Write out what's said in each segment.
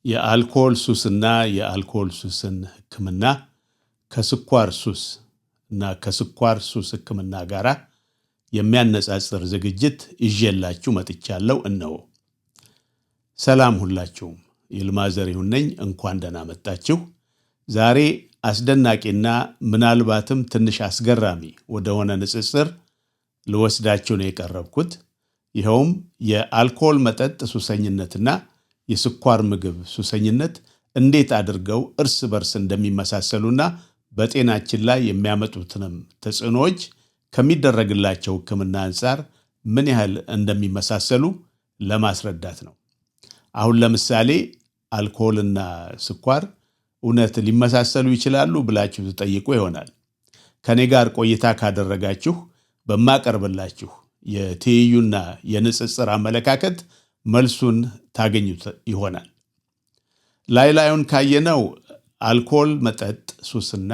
የአልኮል ሱስና የአልኮል ሱስን ህክምና ከስኳር ሱስ እና ከስኳር ሱስ ህክምና ጋራ የሚያነጻጽር ዝግጅት ይዤላችሁ መጥቻለሁ። እነሆ። ሰላም ሁላችሁም፣ ይልማ ዘሪሁን ነኝ። እንኳን ደህና መጣችሁ። ዛሬ አስደናቂና ምናልባትም ትንሽ አስገራሚ ወደሆነ ንጽጽር ልወስዳችሁ ነው የቀረብኩት። ይኸውም የአልኮል መጠጥ ሱሰኝነትና የስኳር ምግብ ሱሰኝነት እንዴት አድርገው እርስ በርስ እንደሚመሳሰሉና በጤናችን ላይ የሚያመጡትንም ተጽዕኖዎች ከሚደረግላቸው ህክምና አንጻር ምን ያህል እንደሚመሳሰሉ ለማስረዳት ነው። አሁን ለምሳሌ አልኮልና ስኳር እውነት ሊመሳሰሉ ይችላሉ ብላችሁ ትጠይቁ ይሆናል። ከኔ ጋር ቆይታ ካደረጋችሁ በማቀርብላችሁ የትይዩና የንጽጽር አመለካከት መልሱን ታገኙት ይሆናል። ላዩን ካየነው አልኮል መጠጥ ሱስና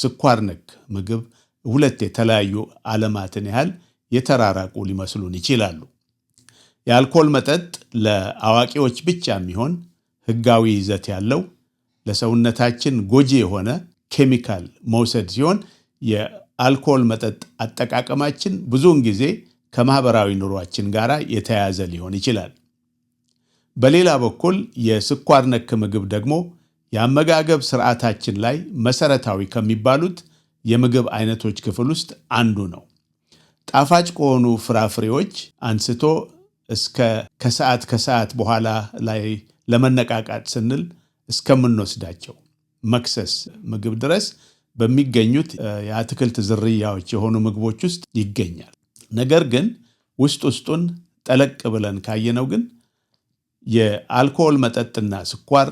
ስኳር ነክ ምግብ ሁለት የተለያዩ ዓለማትን ያህል የተራራቁ ሊመስሉን ይችላሉ። የአልኮል መጠጥ ለአዋቂዎች ብቻ የሚሆን ህጋዊ ይዘት ያለው ለሰውነታችን ጎጂ የሆነ ኬሚካል መውሰድ ሲሆን የአልኮል መጠጥ አጠቃቀማችን ብዙውን ጊዜ ከማህበራዊ ኑሯችን ጋር የተያያዘ ሊሆን ይችላል። በሌላ በኩል የስኳር ነክ ምግብ ደግሞ የአመጋገብ ስርዓታችን ላይ መሰረታዊ ከሚባሉት የምግብ አይነቶች ክፍል ውስጥ አንዱ ነው። ጣፋጭ ከሆኑ ፍራፍሬዎች አንስቶ እስከ ከሰዓት በኋላ ላይ ለመነቃቃት ስንል እስከምንወስዳቸው መክሰስ ምግብ ድረስ በሚገኙት የአትክልት ዝርያዎች የሆኑ ምግቦች ውስጥ ይገኛል። ነገር ግን ውስጡን ጠለቅ ብለን ካየነው ግን የአልኮል መጠጥና ስኳር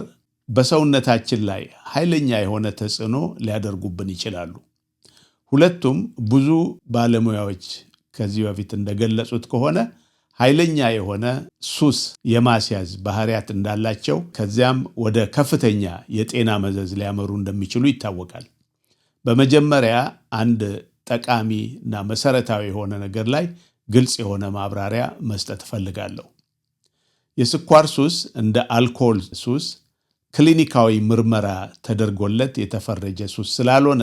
በሰውነታችን ላይ ኃይለኛ የሆነ ተጽዕኖ ሊያደርጉብን ይችላሉ። ሁለቱም ብዙ ባለሙያዎች ከዚህ በፊት እንደገለጹት ከሆነ ኃይለኛ የሆነ ሱስ የማስያዝ ባህሪያት እንዳላቸው ከዚያም ወደ ከፍተኛ የጤና መዘዝ ሊያመሩ እንደሚችሉ ይታወቃል። በመጀመሪያ አንድ ጠቃሚ እና መሰረታዊ የሆነ ነገር ላይ ግልጽ የሆነ ማብራሪያ መስጠት እፈልጋለሁ። የስኳር ሱስ እንደ አልኮል ሱስ ክሊኒካዊ ምርመራ ተደርጎለት የተፈረጀ ሱስ ስላልሆነ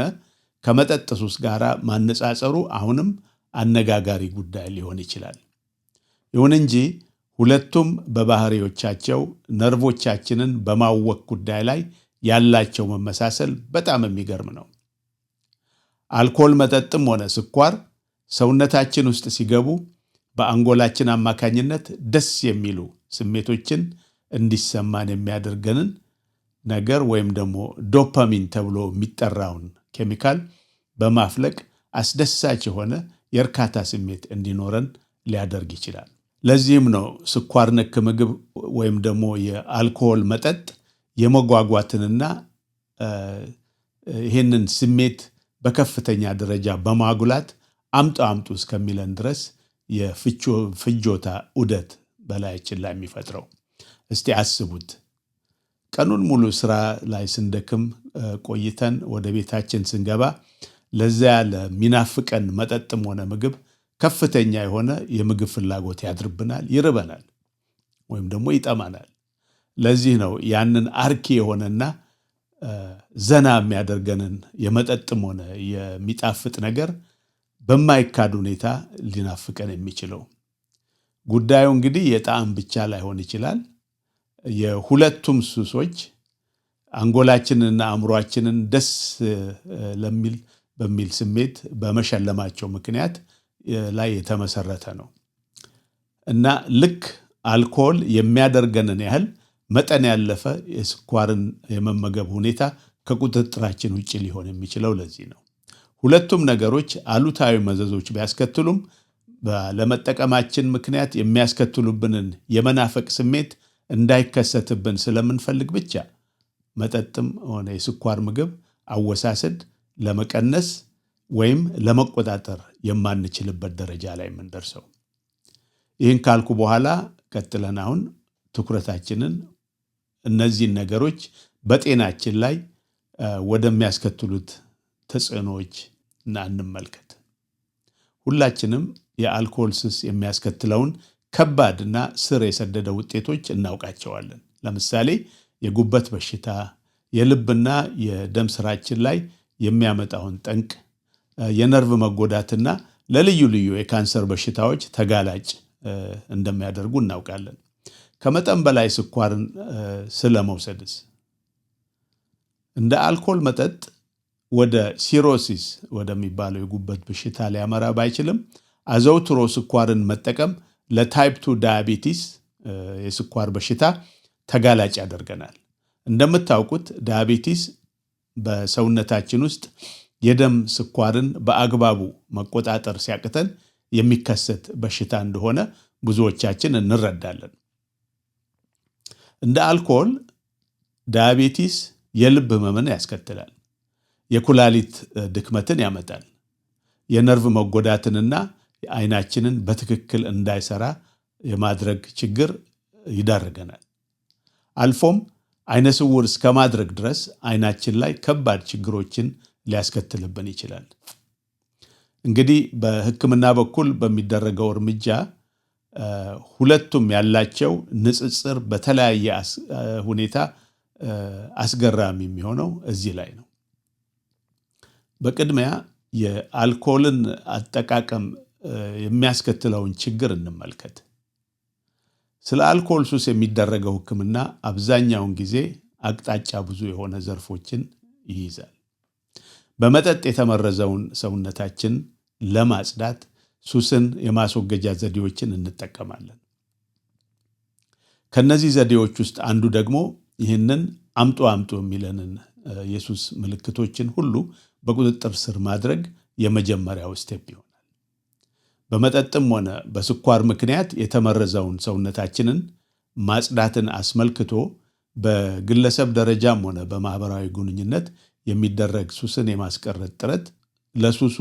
ከመጠጥ ሱስ ጋር ማነጻጸሩ አሁንም አነጋጋሪ ጉዳይ ሊሆን ይችላል። ይሁን እንጂ ሁለቱም በባህሪዎቻቸው ነርቮቻችንን በማወክ ጉዳይ ላይ ያላቸው መመሳሰል በጣም የሚገርም ነው። አልኮል መጠጥም ሆነ ስኳር ሰውነታችን ውስጥ ሲገቡ በአንጎላችን አማካኝነት ደስ የሚሉ ስሜቶችን እንዲሰማን የሚያደርገንን ነገር ወይም ደግሞ ዶፓሚን ተብሎ የሚጠራውን ኬሚካል በማፍለቅ አስደሳች የሆነ የእርካታ ስሜት እንዲኖረን ሊያደርግ ይችላል። ለዚህም ነው ስኳር ነክ ምግብ ወይም ደግሞ የአልኮል መጠጥ የመጓጓትንና ይህንን ስሜት በከፍተኛ ደረጃ በማጉላት አምጡ እስከሚለን ድረስ የፍጆታ ዑደት በላያችን ላይ የሚፈጥረው። እስቲ አስቡት። ቀኑን ሙሉ ስራ ላይ ስንደክም ቆይተን ወደ ቤታችን ስንገባ ለዚያ ለሚናፍቀን መጠጥም ሆነ ምግብ ከፍተኛ የሆነ የምግብ ፍላጎት ያድርብናል፣ ይርበናል ወይም ደግሞ ይጠማናል። ለዚህ ነው ያንን አርኪ የሆነና ዘና የሚያደርገንን የመጠጥም ሆነ የሚጣፍጥ ነገር በማይካድ ሁኔታ ሊናፍቀን የሚችለው። ጉዳዩ እንግዲህ የጣዕም ብቻ ላይሆን ይችላል። የሁለቱም ሱሶች አንጎላችንንና አእምሯችንን ደስ በሚል ስሜት በመሸለማቸው ምክንያት ላይ የተመሰረተ ነው እና ልክ አልኮል የሚያደርገንን ያህል መጠን ያለፈ የስኳርን የመመገብ ሁኔታ ከቁጥጥራችን ውጭ ሊሆን የሚችለው ለዚህ ነው። ሁለቱም ነገሮች አሉታዊ መዘዞች ቢያስከትሉም ለመጠቀማችን ምክንያት የሚያስከትሉብንን የመናፈቅ ስሜት እንዳይከሰትብን ስለምንፈልግ ብቻ መጠጥም ሆነ የስኳር ምግብ አወሳሰድ ለመቀነስ ወይም ለመቆጣጠር የማንችልበት ደረጃ ላይ የምንደርሰው። ይህን ካልኩ በኋላ ቀጥለን አሁን ትኩረታችንን እነዚህን ነገሮች በጤናችን ላይ ወደሚያስከትሉት ተጽዕኖዎች እንመልከት። ሁላችንም የአልኮል ሱስ የሚያስከትለውን ከባድና ስር የሰደደ ውጤቶች እናውቃቸዋለን። ለምሳሌ የጉበት በሽታ፣ የልብና የደም ስራችን ላይ የሚያመጣውን ጠንቅ፣ የነርቭ መጎዳትና ለልዩ ልዩ የካንሰር በሽታዎች ተጋላጭ እንደሚያደርጉ እናውቃለን። ከመጠን በላይ ስኳርን ስለመውሰድስ? እንደ አልኮል መጠጥ ወደ ሲሮሲስ ወደሚባለው የጉበት በሽታ ሊያመራ ባይችልም አዘውትሮ ስኳርን መጠቀም ለታይፕ 2 ዳያቤቲስ የስኳር በሽታ ተጋላጭ ያደርገናል። እንደምታውቁት ዳያቤቲስ በሰውነታችን ውስጥ የደም ስኳርን በአግባቡ መቆጣጠር ሲያቅተን የሚከሰት በሽታ እንደሆነ ብዙዎቻችን እንረዳለን። እንደ አልኮል ዳያቤቲስ የልብ ህመምን ያስከትላል፣ የኩላሊት ድክመትን ያመጣል፣ የነርቭ መጎዳትንና አይናችንን በትክክል እንዳይሰራ የማድረግ ችግር ይዳርገናል። አልፎም አይነ ስውር እስከ ማድረግ ድረስ አይናችን ላይ ከባድ ችግሮችን ሊያስከትልብን ይችላል። እንግዲህ በሕክምና በኩል በሚደረገው እርምጃ ሁለቱም ያላቸው ንጽጽር በተለያየ ሁኔታ አስገራሚ የሚሆነው እዚህ ላይ ነው። በቅድሚያ የአልኮልን አጠቃቀም የሚያስከትለውን ችግር እንመልከት። ስለ አልኮል ሱስ የሚደረገው ሕክምና አብዛኛውን ጊዜ አቅጣጫ ብዙ የሆነ ዘርፎችን ይይዛል። በመጠጥ የተመረዘውን ሰውነታችን ለማጽዳት ሱስን የማስወገጃ ዘዴዎችን እንጠቀማለን። ከነዚህ ዘዴዎች ውስጥ አንዱ ደግሞ ይህንን አምጡ የሚለንን የሱስ ምልክቶችን ሁሉ በቁጥጥር ስር ማድረግ የመጀመሪያው ስቴፕ ይሆናል። በመጠጥም ሆነ በስኳር ምክንያት የተመረዘውን ሰውነታችንን ማጽዳትን አስመልክቶ በግለሰብ ደረጃም ሆነ በማህበራዊ ግንኙነት የሚደረግ ሱስን የማስቀረት ጥረት ለሱሱ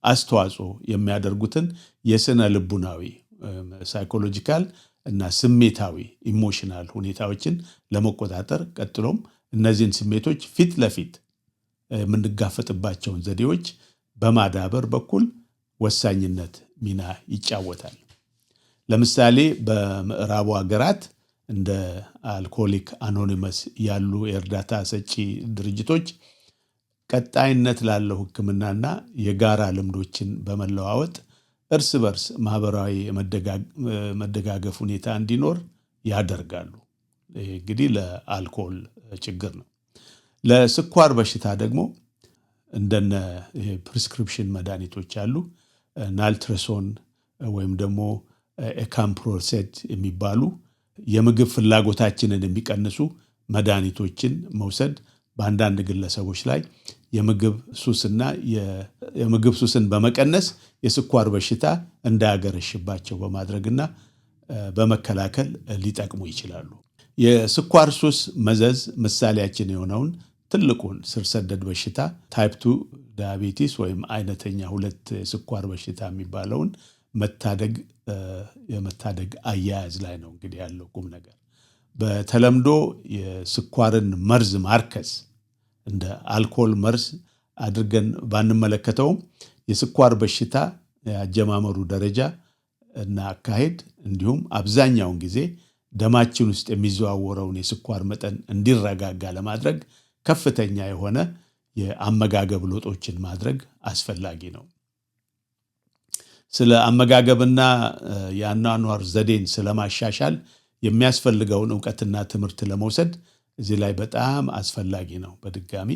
አስተዋጽኦ የሚያደርጉትን የስነ ልቡናዊ ሳይኮሎጂካል እና ስሜታዊ ኢሞሽናል ሁኔታዎችን ለመቆጣጠር ቀጥሎም እነዚህን ስሜቶች ፊት ለፊት የምንጋፈጥባቸውን ዘዴዎች በማዳበር በኩል ወሳኝነት ሚና ይጫወታል። ለምሳሌ በምዕራቡ ሀገራት እንደ አልኮሊክ አኖኒመስ ያሉ የእርዳታ ሰጪ ድርጅቶች ቀጣይነት ላለው ሕክምናና የጋራ ልምዶችን በመለዋወጥ እርስ በርስ ማህበራዊ መደጋገፍ ሁኔታ እንዲኖር ያደርጋሉ። ይህ እንግዲህ ለአልኮል ችግር ነው። ለስኳር በሽታ ደግሞ እንደነ ፕሪስክሪፕሽን መድኃኒቶች አሉ። ናልትረሶን ወይም ደግሞ ኤካምፕሮሴት የሚባሉ የምግብ ፍላጎታችንን የሚቀንሱ መድኃኒቶችን መውሰድ በአንዳንድ ግለሰቦች ላይ የምግብ ሱስን በመቀነስ የስኳር በሽታ እንዳያገረሽባቸው በማድረግና በመከላከል ሊጠቅሙ ይችላሉ። የስኳር ሱስ መዘዝ ምሳሌያችን የሆነውን ትልቁን ስር ሰደድ በሽታ ታይፕ 2 ዳያቤቲስ ወይም አይነተኛ 2 የስኳር በሽታ የሚባለውን የመታደግ አያያዝ ላይ ነው እንግዲህ ያለው ቁም ነገር። በተለምዶ የስኳርን መርዝ ማርከስ እንደ አልኮል መርዝ አድርገን ባንመለከተውም የስኳር በሽታ ያጀማመሩ ደረጃ እና አካሄድ እንዲሁም አብዛኛውን ጊዜ ደማችን ውስጥ የሚዘዋወረውን የስኳር መጠን እንዲረጋጋ ለማድረግ ከፍተኛ የሆነ የአመጋገብ ለውጦችን ማድረግ አስፈላጊ ነው። ስለ አመጋገብና የአኗኗር ዘዴን ስለማሻሻል የሚያስፈልገውን ዕውቀትና ትምህርት ለመውሰድ እዚህ ላይ በጣም አስፈላጊ ነው። በድጋሚ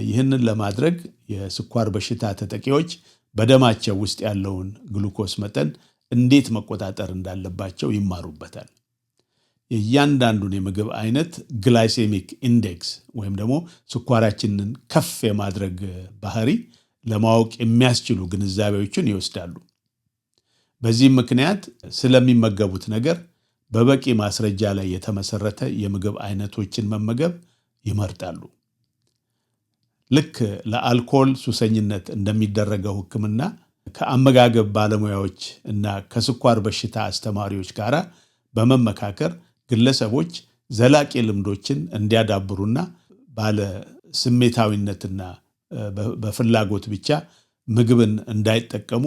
ይህንን ለማድረግ የስኳር በሽታ ተጠቂዎች በደማቸው ውስጥ ያለውን ግሉኮስ መጠን እንዴት መቆጣጠር እንዳለባቸው ይማሩበታል። የእያንዳንዱን የምግብ አይነት ግላይሴሚክ ኢንዴክስ ወይም ደግሞ ስኳራችንን ከፍ የማድረግ ባህሪ ለማወቅ የሚያስችሉ ግንዛቤዎችን ይወስዳሉ። በዚህም ምክንያት ስለሚመገቡት ነገር በበቂ ማስረጃ ላይ የተመሰረተ የምግብ አይነቶችን መመገብ ይመርጣሉ። ልክ ለአልኮል ሱሰኝነት እንደሚደረገው ሕክምና ከአመጋገብ ባለሙያዎች እና ከስኳር በሽታ አስተማሪዎች ጋር በመመካከር ግለሰቦች ዘላቂ ልምዶችን እንዲያዳብሩና ባለ ስሜታዊነትና በፍላጎት ብቻ ምግብን እንዳይጠቀሙ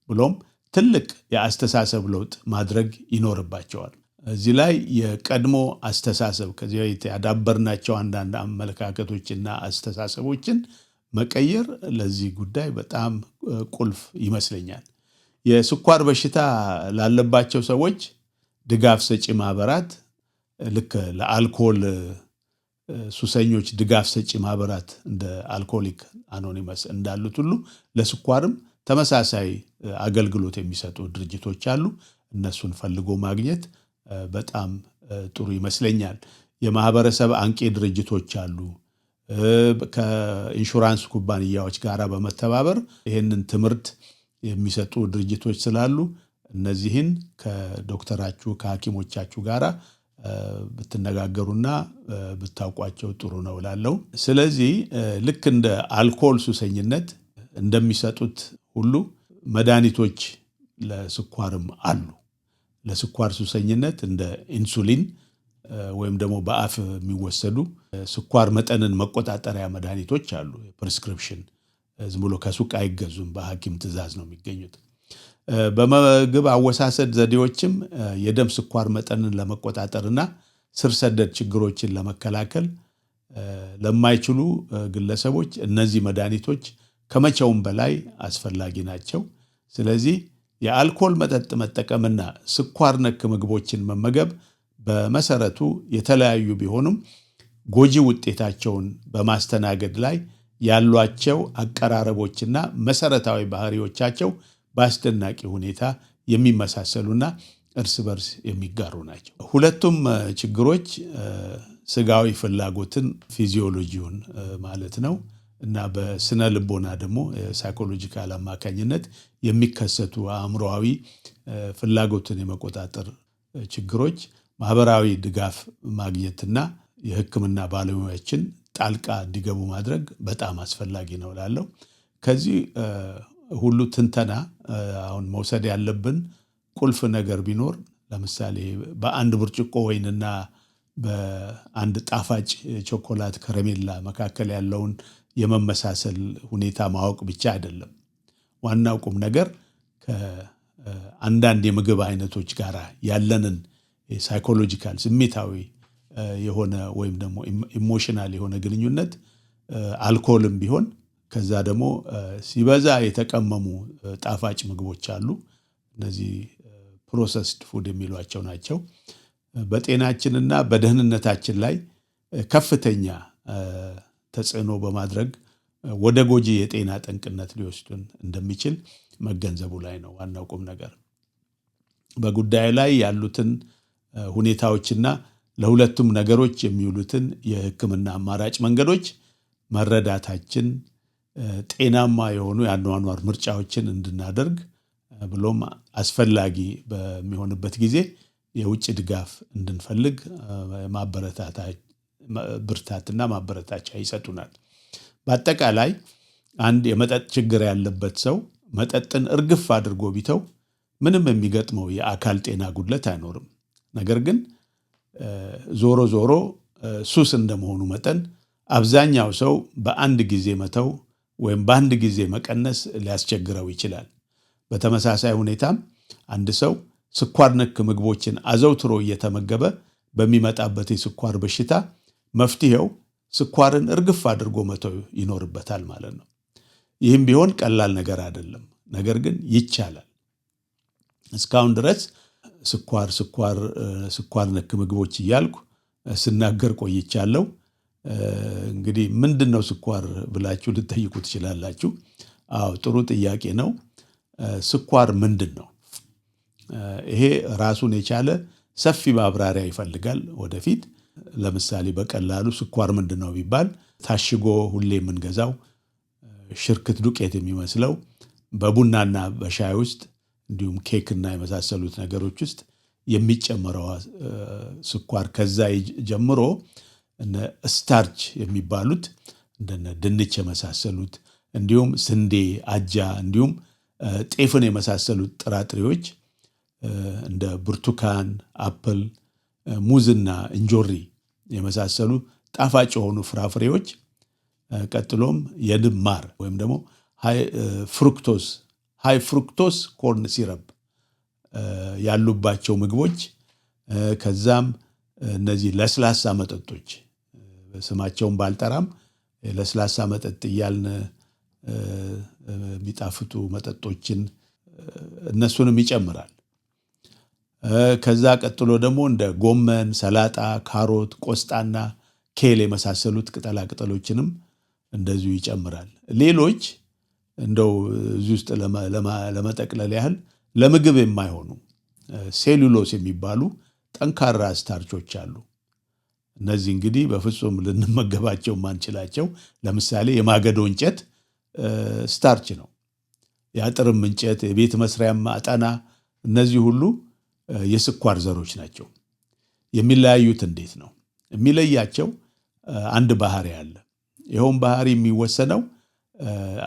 ብሎም ትልቅ የአስተሳሰብ ለውጥ ማድረግ ይኖርባቸዋል። እዚህ ላይ የቀድሞ አስተሳሰብ ከዚህ በፊት ያዳበርናቸው አንዳንድ አመለካከቶችና አስተሳሰቦችን መቀየር ለዚህ ጉዳይ በጣም ቁልፍ ይመስለኛል። የስኳር በሽታ ላለባቸው ሰዎች ድጋፍ ሰጪ ማህበራት ልክ ለአልኮል ሱሰኞች ድጋፍ ሰጪ ማህበራት እንደ አልኮሊክ አኖኒመስ እንዳሉት ሁሉ ለስኳርም ተመሳሳይ አገልግሎት የሚሰጡ ድርጅቶች አሉ። እነሱን ፈልጎ ማግኘት በጣም ጥሩ ይመስለኛል። የማህበረሰብ አንቂ ድርጅቶች አሉ። ከኢንሹራንስ ኩባንያዎች ጋር በመተባበር ይህንን ትምህርት የሚሰጡ ድርጅቶች ስላሉ እነዚህን ከዶክተራችሁ ከሐኪሞቻችሁ ጋር ብትነጋገሩና ብታውቋቸው ጥሩ ነው እላለሁ። ስለዚህ ልክ እንደ አልኮል ሱሰኝነት እንደሚሰጡት ሁሉ መድኃኒቶች ለስኳርም አሉ። ለስኳር ሱሰኝነት እንደ ኢንሱሊን ወይም ደግሞ በአፍ የሚወሰዱ ስኳር መጠንን መቆጣጠሪያ መድኃኒቶች አሉ። ፕሪስክሪፕሽን ዝም ብሎ ከሱቅ አይገዙም፣ በሐኪም ትዕዛዝ ነው የሚገኙት። በምግብ አወሳሰድ ዘዴዎችም የደም ስኳር መጠንን ለመቆጣጠርና ስር ሰደድ ችግሮችን ለመከላከል ለማይችሉ ግለሰቦች እነዚህ መድኃኒቶች ከመቼውም በላይ አስፈላጊ ናቸው። ስለዚህ የአልኮል መጠጥ መጠቀምና ስኳር ነክ ምግቦችን መመገብ በመሰረቱ የተለያዩ ቢሆኑም ጎጂ ውጤታቸውን በማስተናገድ ላይ ያሏቸው አቀራረቦችና መሰረታዊ ባህሪዎቻቸው በአስደናቂ ሁኔታ የሚመሳሰሉና እርስ በርስ የሚጋሩ ናቸው። ሁለቱም ችግሮች ስጋዊ ፍላጎትን ፊዚዮሎጂውን ማለት ነው እና በስነ ልቦና ደግሞ ሳይኮሎጂካል አማካኝነት የሚከሰቱ አእምሮአዊ ፍላጎትን የመቆጣጠር ችግሮች ማህበራዊ ድጋፍ ማግኘትና የሕክምና ባለሙያዎችን ጣልቃ እንዲገቡ ማድረግ በጣም አስፈላጊ ነው እላለሁ። ከዚህ ሁሉ ትንተና አሁን መውሰድ ያለብን ቁልፍ ነገር ቢኖር ለምሳሌ በአንድ ብርጭቆ ወይንና በአንድ ጣፋጭ ቾኮላት ከረሜላ መካከል ያለውን የመመሳሰል ሁኔታ ማወቅ ብቻ አይደለም። ዋናው ቁም ነገር ከአንዳንድ የምግብ አይነቶች ጋር ያለንን ሳይኮሎጂካል ስሜታዊ የሆነ ወይም ደግሞ ኢሞሽናል የሆነ ግንኙነት አልኮልም ቢሆን ከዛ ደግሞ ሲበዛ የተቀመሙ ጣፋጭ ምግቦች አሉ። እነዚህ ፕሮሰስድ ፉድ የሚሏቸው ናቸው። በጤናችንና በደህንነታችን ላይ ከፍተኛ ተጽዕኖ በማድረግ ወደ ጎጂ የጤና ጠንቅነት ሊወስዱን እንደሚችል መገንዘቡ ላይ ነው ዋናው ቁም ነገር። በጉዳዩ ላይ ያሉትን ሁኔታዎችና ለሁለቱም ነገሮች የሚውሉትን የሕክምና አማራጭ መንገዶች መረዳታችን ጤናማ የሆኑ የአኗኗር ምርጫዎችን እንድናደርግ ብሎም አስፈላጊ በሚሆንበት ጊዜ የውጭ ድጋፍ እንድንፈልግ ብርታትና ማበረታቻ ይሰጡናል። በአጠቃላይ አንድ የመጠጥ ችግር ያለበት ሰው መጠጥን እርግፍ አድርጎ ቢተው ምንም የሚገጥመው የአካል ጤና ጉድለት አይኖርም። ነገር ግን ዞሮ ዞሮ ሱስ እንደመሆኑ መጠን አብዛኛው ሰው በአንድ ጊዜ መተው ወይም በአንድ ጊዜ መቀነስ ሊያስቸግረው ይችላል። በተመሳሳይ ሁኔታም አንድ ሰው ስኳር ነክ ምግቦችን አዘውትሮ እየተመገበ በሚመጣበት የስኳር በሽታ መፍትሄው ስኳርን እርግፍ አድርጎ መተው ይኖርበታል ማለት ነው። ይህም ቢሆን ቀላል ነገር አይደለም፣ ነገር ግን ይቻላል። እስካሁን ድረስ ስኳር ነክ ምግቦች እያልኩ ስናገር ቆይቻለሁ። እንግዲህ ምንድን ነው ስኳር ብላችሁ ልትጠይቁ ትችላላችሁ። አዎ ጥሩ ጥያቄ ነው። ስኳር ምንድን ነው? ይሄ ራሱን የቻለ ሰፊ ማብራሪያ ይፈልጋል ወደፊት። ለምሳሌ በቀላሉ ስኳር ምንድን ነው ቢባል ታሽጎ ሁሌ የምንገዛው ሽርክት ዱቄት የሚመስለው በቡናና በሻይ ውስጥ እንዲሁም ኬክና የመሳሰሉት ነገሮች ውስጥ የሚጨመረው ስኳር ከዛ ጀምሮ እነ ስታርች የሚባሉት እንደነ ድንች የመሳሰሉት እንዲሁም ስንዴ፣ አጃ እንዲሁም ጤፍን የመሳሰሉት ጥራጥሬዎች እንደ ብርቱካን፣ አፕል፣ ሙዝና እንጆሪ የመሳሰሉ ጣፋጭ የሆኑ ፍራፍሬዎች፣ ቀጥሎም የንብ ማር ወይም ደግሞ ሃይ ፍሩክቶስ ኮርን ሲረፕ ያሉባቸው ምግቦች ከዛም እነዚህ ለስላሳ መጠጦች ስማቸውን ባልጠራም ለስላሳ መጠጥ እያልን የሚጣፍጡ መጠጦችን እነሱንም ይጨምራል። ከዛ ቀጥሎ ደግሞ እንደ ጎመን፣ ሰላጣ፣ ካሮት፣ ቆስጣና ኬል የመሳሰሉት ቅጠላ ቅጠሎችንም እንደዚሁ ይጨምራል። ሌሎች እንደው እዚህ ውስጥ ለመጠቅለል ያህል ለምግብ የማይሆኑ ሴሉሎስ የሚባሉ ጠንካራ ስታርቾች አሉ። እነዚህ እንግዲህ በፍጹም ልንመገባቸው ማንችላቸው፣ ለምሳሌ የማገዶ እንጨት ስታርች ነው። የአጥርም እንጨት፣ የቤት መስሪያም አጠና፣ እነዚህ ሁሉ የስኳር ዘሮች ናቸው። የሚለያዩት እንዴት ነው? የሚለያቸው አንድ ባህሪ አለ። ይኸውም ባህሪ የሚወሰነው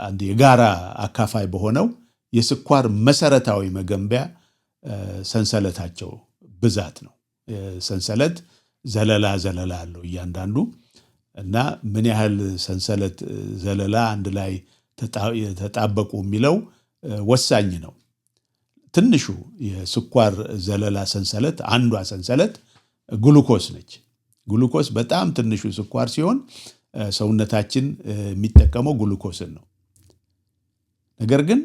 አንድ የጋራ አካፋይ በሆነው የስኳር መሰረታዊ መገንቢያ ሰንሰለታቸው ብዛት ነው። ሰንሰለት ዘለላ አለው እያንዳንዱ እና ምን ያህል ሰንሰለት ዘለላ አንድ ላይ ተጣበቁ የሚለው ወሳኝ ነው። ትንሹ የስኳር ዘለላ ሰንሰለት አንዷ ሰንሰለት ግሉኮስ ነች። ግሉኮስ በጣም ትንሹ ስኳር ሲሆን ሰውነታችን የሚጠቀመው ግሉኮስን ነው። ነገር ግን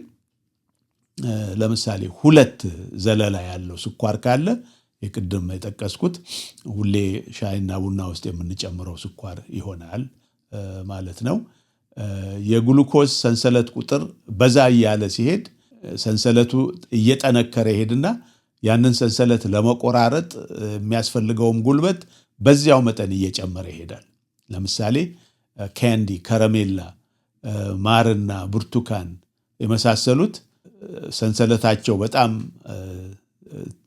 ለምሳሌ 2 ዘለላ ያለው ስኳር ካለ የቅድም የጠቀስኩት ሁሌ ሻይና ቡና ውስጥ የምንጨምረው ስኳር ይሆናል ማለት ነው። የግሉኮስ ሰንሰለት ቁጥር በዛ እያለ ሲሄድ ሰንሰለቱ እየጠነከረ ይሄድና ያንን ሰንሰለት ለመቆራረጥ የሚያስፈልገውም ጉልበት በዚያው መጠን እየጨመረ ይሄዳል። ለምሳሌ ካንዲ፣ ከረሜላ፣ ማርና ብርቱካን የመሳሰሉት ሰንሰለታቸው በጣም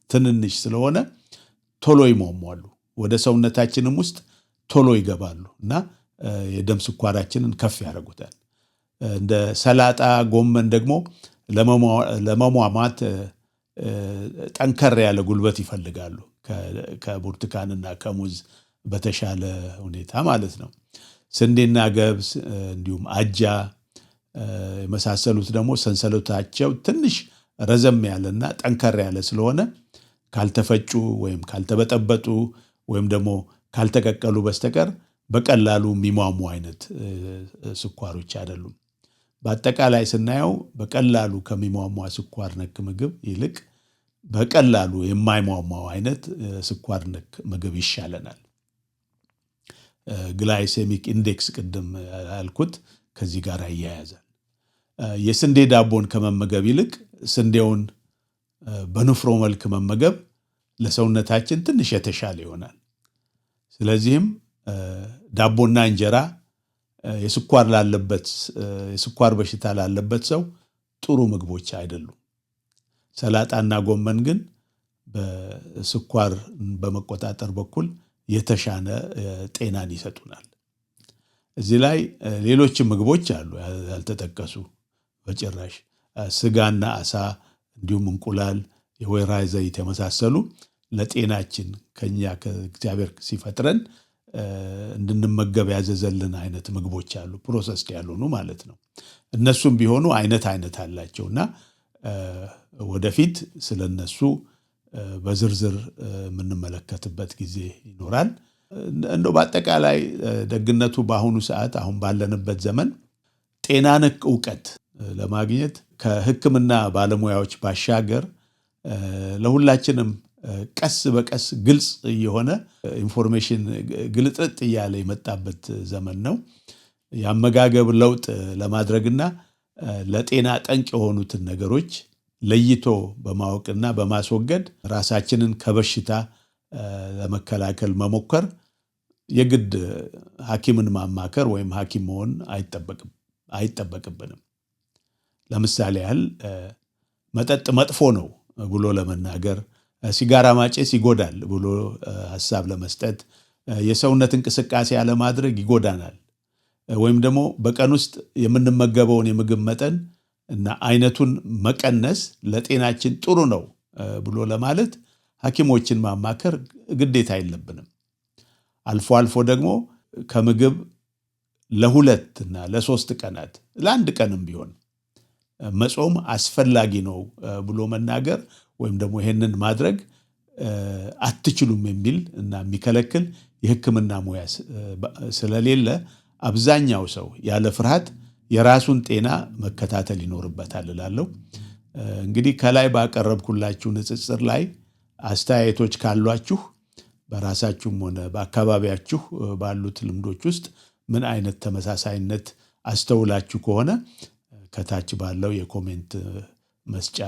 ትንንሽ ስለሆነ ቶሎ ይሟሟሉ፣ ወደ ሰውነታችንም ውስጥ ቶሎ ይገባሉ እና የደም ስኳራችንን ከፍ ያደርጉታል። እንደ ሰላጣ፣ ጎመን ደግሞ ለመሟሟት ጠንከር ያለ ጉልበት ይፈልጋሉ፣ ከብርቱካንና ከሙዝ በተሻለ ሁኔታ ማለት ነው። ስንዴና ገብስ እንዲሁም አጃ የመሳሰሉት ደግሞ ሰንሰለታቸው ትንሽ ረዘም ያለና ጠንከር ያለ ስለሆነ ካልተፈጩ ወይም ካልተበጠበጡ ወይም ደግሞ ካልተቀቀሉ በስተቀር በቀላሉ የሚሟሙ አይነት ስኳሮች አይደሉም። በአጠቃላይ ስናየው በቀላሉ ከሚሟሟ ስኳር ነክ ምግብ ይልቅ በቀላሉ የማይሟሟው አይነት ስኳር ነክ ምግብ ይሻለናል። ግላይሴሚክ ኢንዴክስ ቅድም ያልኩት ከዚህ ጋር ይያያዛል። የስንዴ ዳቦን ከመመገብ ይልቅ ስንዴውን በንፍሮ መልክ መመገብ ለሰውነታችን ትንሽ የተሻለ ይሆናል። ስለዚህም ዳቦና እንጀራ የስኳር በሽታ ላለበት ሰው ጥሩ ምግቦች አይደሉም። ሰላጣና ጎመን ግን በስኳር በመቆጣጠር በኩል የተሻለ ጤናን ይሰጡናል። እዚህ ላይ ሌሎች ምግቦች አሉ ያልተጠቀሱ በጭራሽ። ስጋና አሳ እንዲሁም እንቁላል፣ የወይራ ዘይት የመሳሰሉ ለጤናችን ከኛ ከእግዚአብሔር ሲፈጥረን እንድንመገብ ያዘዘልን አይነት ምግቦች አሉ፣ ፕሮሰስድ ያልሆኑ ማለት ነው። እነሱም ቢሆኑ አይነት አላቸውና ወደፊት ስለነሱ በዝርዝር የምንመለከትበት ጊዜ ይኖራል። እንደው በአጠቃላይ ደግነቱ በአሁኑ ሰዓት አሁን ባለንበት ዘመን ጤና ነክ ዕውቀት ለማግኘት ከሕክምና ባለሙያዎች ባሻገር ለሁላችንም ቀስ በቀስ ግልጽ የሆነ ኢንፎርሜሽን ግልጥጥ እያለ የመጣበት ዘመን ነው። የአመጋገብ ለውጥ ለማድረግና ለጤና ጠንቅ የሆኑትን ነገሮች ለይቶ በማወቅና በማስወገድ ራሳችንን ከበሽታ ለመከላከል መሞከር የግድ ሐኪምን ማማከር ወይም ሐኪም መሆን አይጠበቅብንም። ለምሳሌ ያህል መጠጥ መጥፎ ነው ብሎ ለመናገር፣ ሲጋራ ማጨስ ይጎዳል ብሎ ሐሳብ ለመስጠት፣ የሰውነት እንቅስቃሴ አለማድረግ ይጎዳናል፣ ወይም ደግሞ በቀን ውስጥ የምንመገበውን የምግብ መጠን እና አይነቱን መቀነስ ለጤናችን ጥሩ ነው ብሎ ለማለት ሐኪሞችን ማማከር ግዴታ የለብንም። አልፎ አልፎ ደግሞ ከምግብ ለ2 እና ለ3 ቀናት ለአንድ ቀንም ቢሆን መጾም አስፈላጊ ነው ብሎ መናገር ወይም ደግሞ ይሄንን ማድረግ አትችሉም የሚል እና የሚከለክል የሕክምና ሙያ ስለሌለ አብዛኛው ሰው ያለ ፍርሃት የራሱን ጤና መከታተል ይኖርበታል እላለሁ። እንግዲህ ከላይ ባቀረብኩላችሁ ንጽጽር ላይ አስተያየቶች ካሏችሁ በራሳችሁም ሆነ በአካባቢያችሁ ባሉት ልምዶች ውስጥ ምን አይነት ተመሳሳይነት አስተውላችሁ ከሆነ ከታች ባለው የኮሜንት መስጫ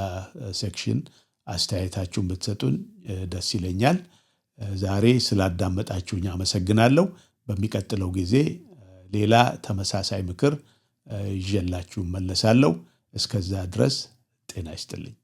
ሴክሽን አስተያየታችሁን ብትሰጡን ደስ ይለኛል። ዛሬ ስላዳመጣችሁኝ አመሰግናለሁ። በሚቀጥለው ጊዜ ሌላ ተመሳሳይ ምክር ይዤላችሁ እመለሳለሁ። እስከዛ ድረስ ጤና ይስጥልኝ።